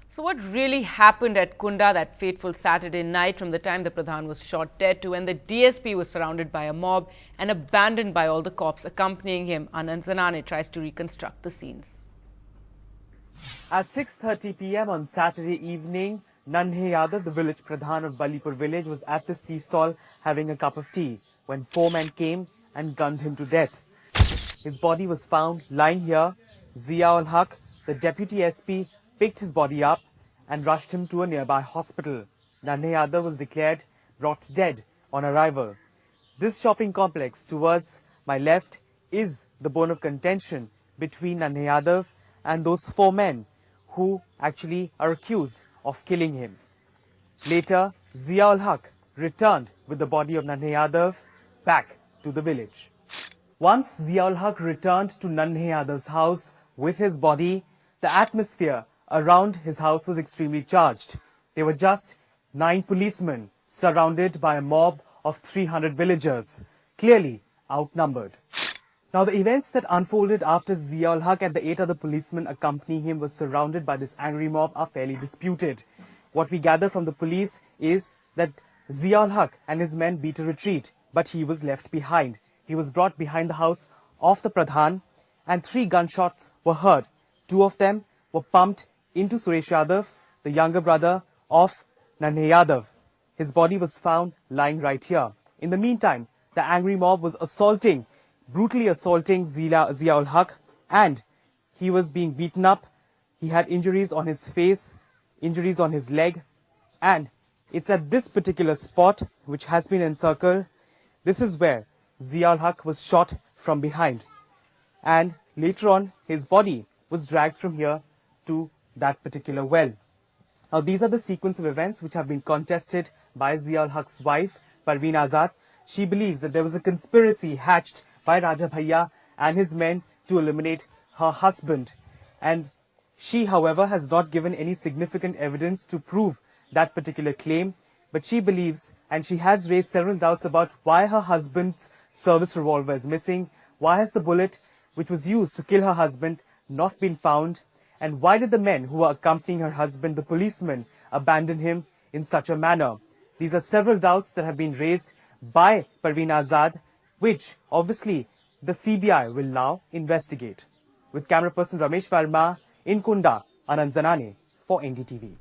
So what really happened at Kunda that fateful Saturday night, from the time the Pradhan was shot dead to when the DSP was surrounded by a mob and abandoned by all the cops accompanying him? Nanhe tries to reconstruct the scenes. At 6:30 p.m. on Saturday evening, Nanhe Yadav, the village Pradhan of Ballipur village, was at this tea stall having a cup of tea when four men came and gunned him to death. His body was found lying here. Zia-ul-Haq, the deputy SP, picked his body up and rushed him to a nearby hospital. Nanhe Yadav was declared brought dead on arrival. This shopping complex towards my left is the bone of contention between Nanhe Yadav and those four men who actually are accused of killing him. Later, Zia-ul-Haq returned with the body of Nanhe Yadav back to the village. Once Zia-ul-Haq returned to Nanhe Yadav's house with his body, the atmosphere around his house was extremely charged. There were just 9 policemen surrounded by a mob of 300 villagers, clearly outnumbered. Now, the events that unfolded after Zia-ul-Haq and the 8 other policemen accompanying him were surrounded by this angry mob are fairly disputed. What we gather from the police is that Zia-ul-Haq and his men beat a retreat, but he was left behind. He was brought behind the house of the Pradhan and 3 gunshots were heard. 2 of them were pumped into Suresh Yadav, the younger brother of Nanhe Yadav. His body was found lying right here. In the meantime, the angry mob was brutally assaulting Zia-ul-Haq, and he was being beaten up. He had injuries on his face, injuries on his leg, and it's at this particular spot, which has been encircled, this is where Zia-ul-Haq was shot from behind. And later on, his body was dragged from here to that particular well. Now, these are the sequence of events which have been contested by Zia-ul-Haq's wife, Parveen Azad. She believes that there was a conspiracy hatched by Raja Bhaiya and his men to eliminate her husband. And she, however, has not given any significant evidence to prove that particular claim. But she believes, and she has raised several doubts about why her husband's service revolver is missing, why has the bullet which was used to kill her husband not been found, and why did the men who were accompanying her husband, the policemen, abandon him in such a manner? These are several doubts that have been raised by Parveen Azad, which obviously the CBI will now investigate. With camera person Ramesh Verma in Kunda, Nanhe for NDTV.